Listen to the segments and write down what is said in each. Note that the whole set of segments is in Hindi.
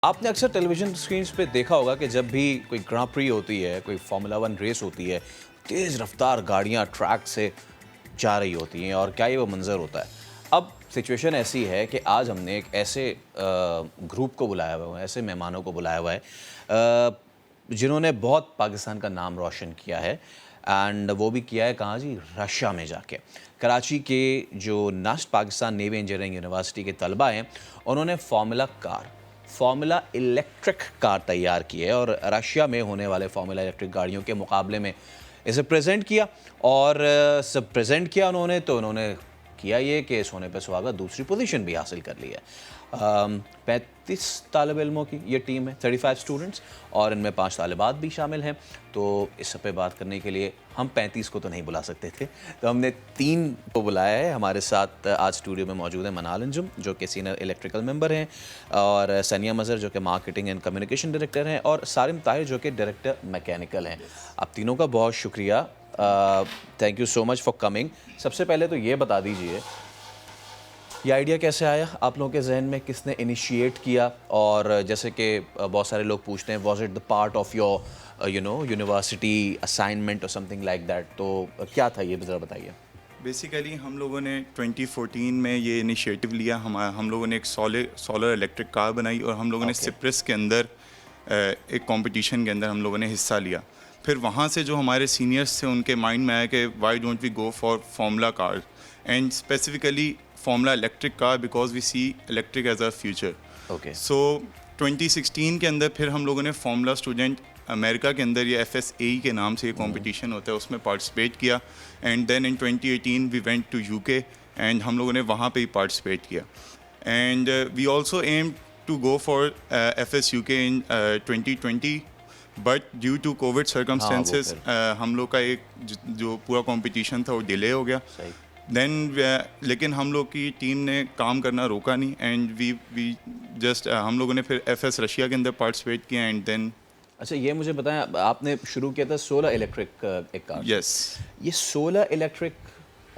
आपने अक्सर टेलीविजन स्क्रीन पे देखा होगा कि जब भी कोई ग्रां प्री होती है, कोई फार्मूला वन रेस होती है, तेज़ रफ्तार गाड़ियां ट्रैक से जा रही होती हैं और क्या ये वो मंजर होता है। अब सिचुएशन ऐसी है कि आज हमने एक ऐसे ग्रुप को बुलाया हुआ है, ऐसे मेहमानों को बुलाया हुआ है जिन्होंने बहुत पाकिस्तान का नाम रोशन किया है। एंड वो भी किया है कहाँ जी, रशिया में जाके। कराची के जो नास्ट पाकिस्तान नेवी इंजीनियरिंग यूनिवर्सिटी के तलबा हैं, उन्होंने फार्मूला इलेक्ट्रिक कार तैयार की है और रशिया में होने वाले फार्मूला इलेक्ट्रिक गाड़ियों के मुकाबले में इसे प्रेजेंट किया। और सब प्रेजेंट किया उन्होंने, तो उन्होंने किया ये कि सोने पे सुहागा दूसरी पोजीशन भी हासिल कर ली है। 35 तालिब इल्मों की ये टीम है, 35 स्टूडेंट्स, और इनमें 5 तालिबात भी शामिल हैं। तो इस सब पे बात करने के लिए हम 35 को तो नहीं बुला सकते थे, तो हमने 3 को बुलाया है। हमारे साथ आज स्टूडियो में मौजूद है मनाल अंजुम, जो कि सीनियर इलेक्ट्रिकल मेंबर हैं, और सनिया मज़हर, जो कि मार्केटिंग एंड कम्युनिकेशन डायरेक्टर हैं, और सारिम ताहिर, जो कि डायरेक्टर मैकेनिकल हैं। आप तीनों का बहुत शुक्रिया, thank you so much for coming. सबसे पहले तो ये बता दीजिए, ये आइडिया कैसे आया आप लोगों के जहन में, किसने इनिशिएट किया? और जैसे कि बहुत सारे लोग पूछते हैं, was it the part of your university assignment और समथिंग लाइक दैट, तो क्या था ये ज़रा बताइए। बेसिकली हम लोगों ने 2014 में ये इनिशिएटिव लिया। हम लोगों ने एक सोलर इलेक्ट्रिक कार बनाई और हम लोगों ने सिप्रस के अंदर एक कंपटीशन के अंदर हम लोगों ने हिस्सा लिया। फिर वहाँ से जो हमारे सीनियर्स थे, उनके माइंड में आया कि why don't we go for formula car and specifically formula electric car, because we see electric as a future. Okay, so 2016 के अंदर फिर हम लोगों ने फार्मूला स्टूडेंट अमेरिका के अंदर ये FSAE के नाम से ये कंपटीशन होता है, उसमें पार्टिसिपेट किया। And then in 2018 we went to UK and हम लोगों ने वहाँ पे ही पार्टिसिपेट किया। And we also aim to go for FSUK in 2020, but due to covid circumstances हम लोग का एक जो पूरा कंपटीशन था वो डिले हो गया। सही। देन लेकिन हम लोग की टीम ने काम करना रोका नहीं एंड वी जस्ट हम लोगों ने फिर FS रशिया के अंदर पार्टिसिपेट किया एंड देन। अच्छा, ये मुझे बताएं, आपने शुरू किया था सोलर इलेक्ट्रिक एक कार। यस। ये सोलर इलेक्ट्रिक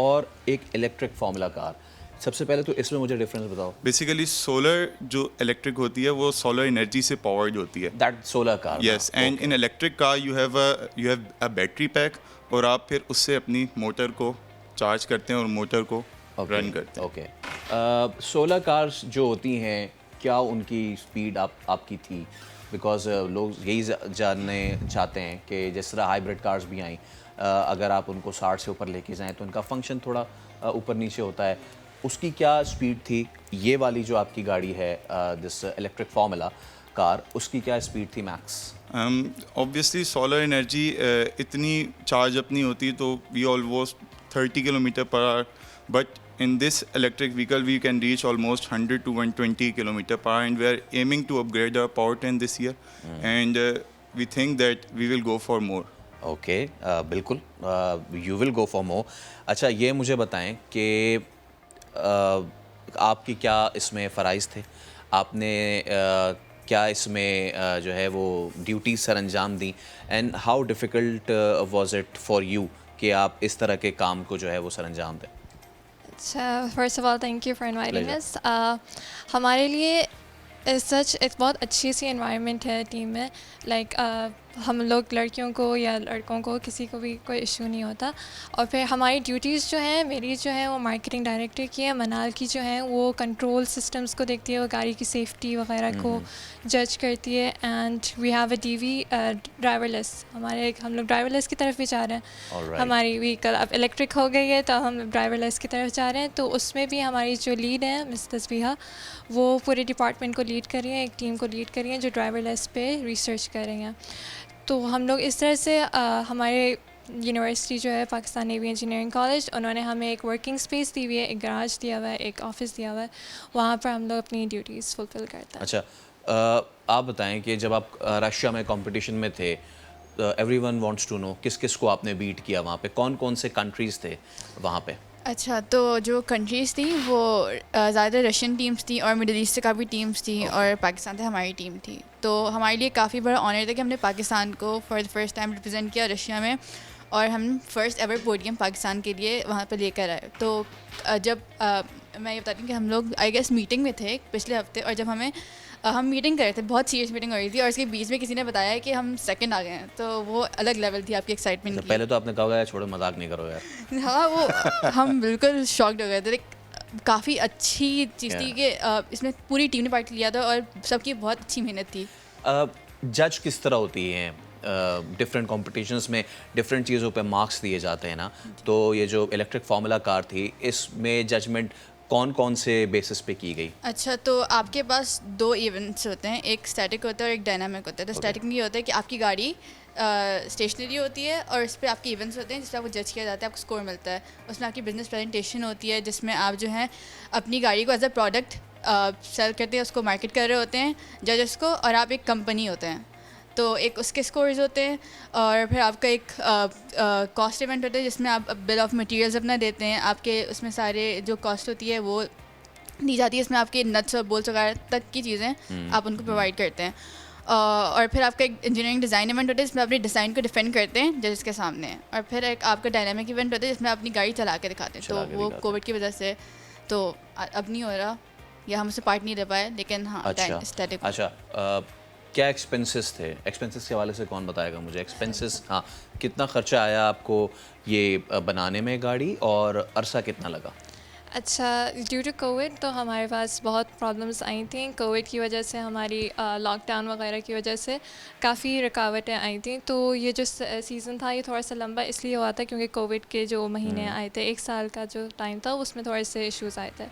और एक इलेक्ट्रिक फार्मूला कार, सबसे पहले तो इसमें मुझे डिफरेंस बताओ। बेसिकली सोलर जो इलेक्ट्रिक होती है वो सोलर एनर्जी से पावर्ड होती है। That solar car. Yes, and in electric car you have a battery pack और आप फिर उससे अपनी मोटर को चार्ज करते हैं और मोटर को रन करते हैं। ओके, सोलर कार्स जो होती हैं, क्या उनकी स्पीड आपकी थी? बिकॉज लोग यही जानने चाहते हैं कि जिस तरह हाइब्रिड कार्स भी आई, अगर आप उनको 60 से ऊपर लेके जाएं तो उनका फंक्शन थोड़ा ऊपर नीचे होता है। उसकी क्या स्पीड थी? ये वाली जो आपकी गाड़ी है, दिस इलेक्ट्रिक फार्मूला कार, उसकी क्या स्पीड थी मैक्स? ऑब्वियसली सोलर एनर्जी इतनी चार्ज अप नहीं होती, तो we almost 30 kilometre per hour, but in this electric vehicle we can reach almost 100 to 120 kilometer per hour, and we are aiming to upgrade our powertrain this year and we think that we will go for more. Okay, बिल्कुल, you will go for more. अच्छा, ये मुझे बताएं कि आपकी क्या इसमें फ़राइज़ थे? आपने क्या इसमें जो है वो ड्यूटी सर अंजाम दी, and how difficult was it for you कि आप इस तरह के काम को जो है वो सर अंजाम दें? अच्छा, first of all thank you for inviting Pleasure. अस। हमारे लिए सच एक बहुत अच्छी सी एनवायरनमेंट है टीम में। लाइक हम लोग लड़कियों को या लड़कों को किसी को भी कोई इशू नहीं होता। और फिर हमारी ड्यूटीज़ जो हैं, मेरी जो है वो मार्केटिंग डायरेक्टर की है, मनाल की जो है वो कंट्रोल सिस्टम्स को देखती है, वो गाड़ी की सेफ्टी वगैरह को जज करती है। And we have a DV driverless. हम लोग ड्राइवरलेस की तरफ भी जा रहे हैं। Alright. हमारी व्हीकल अब इलेक्ट्रिक हो गई है, तो हम ड्राइवरलेस की तरफ जा रहे हैं। तो उसमें भी हमारी जो लीड है मिस तस्बीहा, वो पूरे डिपार्टमेंट को लीड कर रही हैं, एक टीम को लीड कर रही हैं जो ड्राइवरलेस पे रिसर्च कर रही हैं। तो हम लोग इस तरह से हमारे यूनिवर्सिटी जो है पाकिस्तान नेवी इंजीनियरिंग कॉलेज, उन्होंने हमें एक वर्किंग स्पेस दी हुई है, एक गराज दिया हुआ है, एक ऑफिस दिया हुआ है, वहाँ पर हम लोग अपनी ड्यूटीज़ फुलफ़िल करते हैं। अच्छा, आप बताएं कि जब आप रशिया में कंपटीशन में थे, एवरीवन वांट्स टू नो किस किस को आपने बीट किया वहाँ पे, कौन कौन से कंट्रीज़ थे वहाँ पे? अच्छा, तो जो कंट्रीज़ थी वो ज़्यादातर रशियन टीम्स थी और मिडिल ईस्ट से काफ़ी टीम्स थी और पाकिस्तान से हमारी टीम थी। तो हमारे लिए काफ़ी बड़ा ऑनर था कि हमने पाकिस्तान को for the first time represent किया रशिया में, और हम फर्स्ट एवर पोडियम पाकिस्तान के लिए वहाँ पर लेकर आए। तो जब मैं ये बताती हूँ कि हम लोग आई गेस मीटिंग में थे पिछले हफ्ते, और जब हमें हम मीटिंग कर रहे थे, बहुत सीरियस मीटिंग हो रही थी और इसके बीच में किसी ने बताया कि हम सेकंड आ गए हैं, तो वो अलग लेवल थी आपकी एक्साइटमेंट की। पहले तो आपने कहा होगा यार छोड़ो मजाक नहीं करो यार। हाँ, वो हम बिल्कुल शॉक्ड हो गए थे। काफ़ी अच्छी चीज़ थी कि इसमें पूरी टीम ने पार्ट लिया था और सबकी बहुत अच्छी मेहनत थी। जज किस तरह होती हैं डिफरेंट कॉम्पिटिशन्स में? डिफरेंट चीज़ों पे मार्क्स दिए जाते हैं ना, तो ये जो इलेक्ट्रिक फार्मूला कार थी इसमें जजमेंट कौन कौन से बेसिस पे की गई? अच्छा, तो आपके पास 2 इवेंट्स होते हैं, एक स्टैटिक होता है और एक डायनामिक होता है। तो स्टैटिक में ये होता है कि आपकी गाड़ी स्टेशनरी होती है और इस पर आपके इवेंट्स होते हैं जिसमें आपको जज किया जाता है, आपको स्कोर मिलता है। उसमें आपकी बिजनेस प्रेजेंटेशन होती है जिसमें आप जो है अपनी गाड़ी को एज अ प्रोडक्ट सेल करते हैं, उसको मार्केट कर रहे होते हैं जजेस को, और आप एक कंपनी होते हैं तो एक उसके स्कोर्स होते हैं। और फिर आपका एक कॉस्ट इवेंट होता है जिसमें आप बिल ऑफ मटेरियल्स अपना देते हैं, आपके उसमें सारे जो कॉस्ट होती है वो दी जाती है, इसमें आपके नट्स और बोल्ट्स वगैरह तक की चीज़ें आप उनको प्रोवाइड करते हैं। और फिर आपका एक इंजीनियरिंग डिज़ाइन इवेंट होता है जिसमें अपने डिज़ाइन को डिफेंड करते हैं जजेस के सामने। और फिर एक आपका डायनामिक इवेंट होता है जिसमें अपनी गाड़ी चला के दिखाते हैं। तो वो कोविड की वजह से तो अब नहीं हो रहा, या हम उससे पार्ट नहीं ले पाए, लेकिन हाँ स्टैटिक। अच्छा, क्या एक्सपेंसेस थे? एक्सपेंसेस के हवाले से कौन बताएगा मुझे? एक्सपेंसेस, हाँ, कितना खर्चा आया आपको ये बनाने में गाड़ी, और अरसा कितना लगा? अच्छा, ड्यू टू कोविड तो हमारे पास बहुत प्रॉब्लम्स आई थी। कोविड की वजह से हमारी लॉकडाउन वगैरह की वजह से काफ़ी रुकावटें आई थी। तो ये जो सीज़न था ये थोड़ा सा लंबा इसलिए हुआ था क्योंकि कोविड के जो महीने आए थे, 1 साल का जो टाइम था उसमें थोड़े से इश्यूज़ आए थे,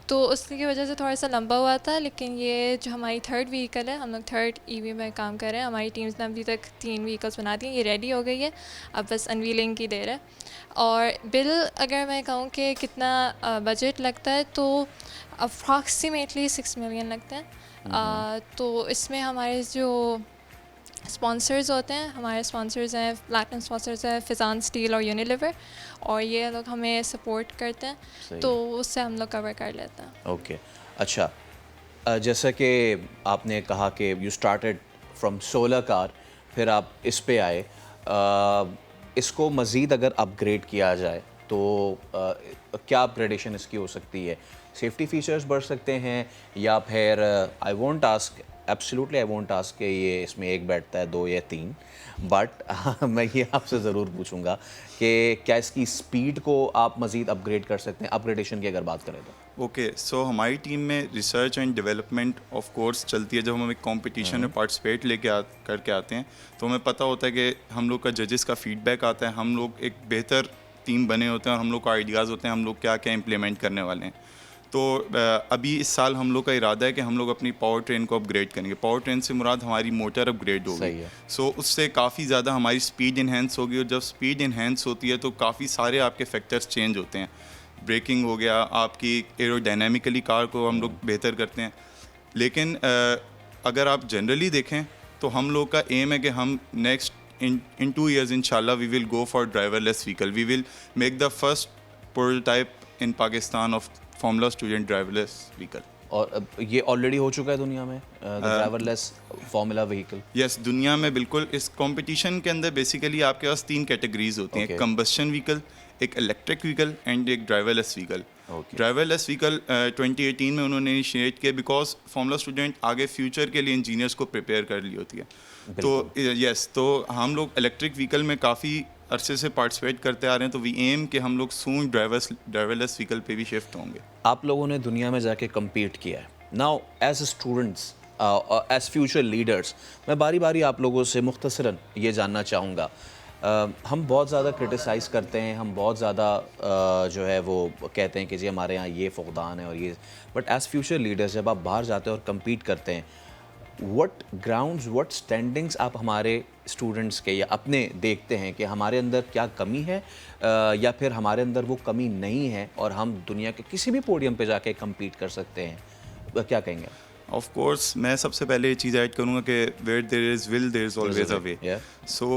तो उसकी वजह से थोड़ा सा लंबा हुआ था। लेकिन ये जो हमारी थर्ड व्हीकल है, हम लोग थर्ड ईवी में काम कर रहे हैं। हमारी टीम्स ने अभी तक 3 व्हीकल्स बना दी हैं, ये रेडी हो गई है, अब बस अनवीलिंग की देर है। और बिल अगर मैं कहूँ कि कितना बजट लगता है तो अप्रॉक्सीमेटली 6 मिलियन लगते हैं। तो इसमें हमारे जो स्पॉन्सर्स होते हैं, हमारे स्पॉन्सर्स हैं, प्लैटिनम स्पॉन्सर्स हैं फिजान स्टील और यूनिलीवर, और ये लोग हमें सपोर्ट करते हैं, तो उससे हम लोग कवर कर लेते हैं। ओके, अच्छा, जैसा कि आपने कहा कि you started from solar car, फिर आप इस पे आए, इसको मज़ीद अगर अपग्रेड किया जाए तो क्या अपग्रेडेशन इसकी हो सकती है? सेफ्टी फीचर्स बढ़ सकते हैं, या फिर I won't ask, absolutely I won't ask कि ये इसमें एक बैठता है 2 या 3, बट मैं ये आपसे ज़रूर पूछूंगा कि क्या इसकी स्पीड को आप मज़ीद अपग्रेड कर सकते हैं, अपग्रेडेशन की अगर बात करें तो? ओके, सो हमारी टीम में research and development of course चलती है। जब हम एक कंपटीशन में पार्टिसिपेट करके आते हैं तो हमें पता होता है कि हम लोग का जजेस का फीडबैक आता है, हम लोग एक बेहतर टीम बने होते हैं और हम लोग को आइडियाज़ होते हैं हम लोग क्या क्या इम्प्लीमेंट करने वाले हैं। तो अभी इस साल हम लोग का इरादा है कि हम लोग अपनी पावर ट्रेन को अपग्रेड करेंगे। पावर ट्रेन से मुराद हमारी मोटर अपग्रेड होगी, सो उससे काफ़ी ज़्यादा हमारी स्पीड इन्हेंस होगी, और जब स्पीड इन्हेंस होती है तो काफ़ी सारे आपके फैक्टर्स चेंज होते हैं। ब्रेकिंग हो गया, आपकी एरोडायनामिकली कार को हम लोग बेहतर करते हैं। लेकिन अगर आप जनरली देखें तो हम लोग का एम है कि हम next in 2 years inshallah we will go for driverless vehicle. We will make the first prototype in Pakistan of Formula Student driverless vehicle. और ये ऑलरेडी हो चुका है दुनिया में ड्राइवरलेस फार्मूला व्हीकल? यस, दुनिया में बिल्कुल। इस कंपटीशन के अंदर बेसिकली आपके पास 3 कैटेगरीज होती हैं, एक कंबस्शन व्हीकल, एक इलेक्ट्रिक व्हीकल एंड एक ड्राइवरलेस व्हीकल। ड्राइवरलेस व्हीकल 2018 में उन्होंने इनिशिएट किया बिकॉज फॉर्मूला स्टूडेंट आगे फ्यूचर के लिए इंजीनियर्स को प्रिपेयर कर ली होती है। तो यस, तो हम लोग इलेक्ट्रिक व्हीकल में काफ़ी अरसे से पार्टिसिपेट करते आ रहे हैं, तो वी एम कि हम लोग सून ड्राइवरलेस व्हीकल पे भी शिफ्ट होंगे। आप लोगों ने दुनिया में जाके कम्पीट किया है, now as students, as future leaders, मैं बारी बारी आप लोगों से मुख्तसरन ये जानना चाहूँगा। हम बहुत ज़्यादा क्रिटिसाइज़ करते हैं, हम बहुत ज़्यादा जो है वो कहते हैं कि जी हमारे यहाँ ये फ़ुक़दान है और ये, बट एज़ फ्यूचर लीडर्स जब आप बाहर जाते हैं और कम्पीट करते हैं, व्हाट ग्राउंड्स, व्हाट स्टैंडिंग्स आप हमारे स्टूडेंट्स के या अपने देखते हैं कि हमारे अंदर क्या कमी है, या फिर हमारे अंदर वो कमी नहीं है और हम दुनिया के किसी भी पोडियम पे जाके कम्पीट कर सकते हैं? क्या कहेंगे? ऑफ कोर्स मैं सबसे पहले ये चीज़ ऐड करूँगा कि where there is will there is always a way. So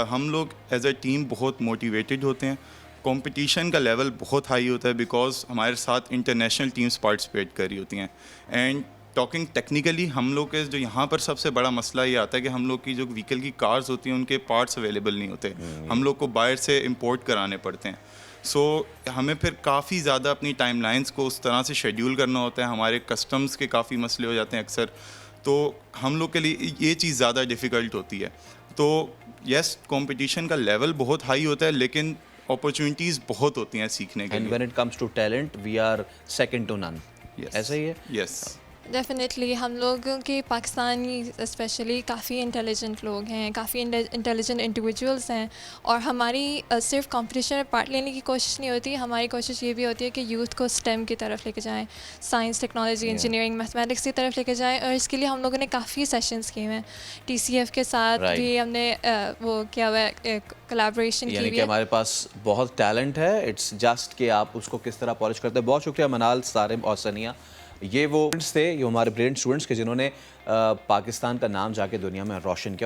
हम लोग एज अ टीम बहुत मोटिवेटेड होते हैं। कंपटीशन का लेवल बहुत हाई होता है बिकॉज हमारे साथ इंटरनेशनल टीम्स पार्टिसिपेट कर रही होती हैं। एंड टॉकिंग टेक्निकली हम लोग के जो यहाँ पर सबसे बड़ा मसला ये आता है कि हम लोग की जो व्हीकल की कार्स होती हैं उनके पार्ट्स अवेलेबल नहीं होते, हम लोग को बाहर से इंपोर्ट कराने पड़ते हैं। सो हमें फिर काफ़ी ज़्यादा अपनी टाइमलाइंस को उस तरह से शेड्यूल करना होता है। हमारे कस्टम्स के काफ़ी मसले हो जाते हैं अक्सर, तो हम लोग के लिए ये चीज़ ज़्यादा डिफ़िकल्ट होती है। तो यस, कंपटीशन का लेवल बहुत हाई होता है, लेकिन अपॉर्चुनिटीज़ बहुत होती हैं सीखने के एंड लिए। When it comes to talent we are second to none. Yes. ऐसा ही है। यस। डेफिनेटली हम लोगों के पाकिस्तानी स्पेशली काफ़ी इंटेलिजेंट लोग हैं, काफ़ी इंटेलिजेंट इंडिविजुअल्स हैं, और हमारी सिर्फ कंपटीशन में पार्ट लेने की कोशिश नहीं होती, हमारी कोशिश ये भी होती है कि यूथ को स्टेम की तरफ लेके जाएं, साइंस, टेक्नोलॉजी, इंजीनियरिंग, मैथमेटिक्स की तरफ लेके जाएं, और इसके लिए हम लोगों ने काफ़ी सेशंस किए हैं। TCF के साथ Right. भी हमने वो किया हुआ है, कोलैबोरेशन की यानी हुई कि है। हमारे पास बहुत टैलेंट है, इट्स जस्ट कि आप उसको किस तरह पॉलिश करते हैं। बहुत शुक्रिया मनाल, सारिम और सनिया। ये वो स्टूडेंट्स थे, ये हमारे ब्रिलियंट स्टूडेंट्स के जिन्होंने पाकिस्तान का नाम जाके दुनिया में रोशन किया।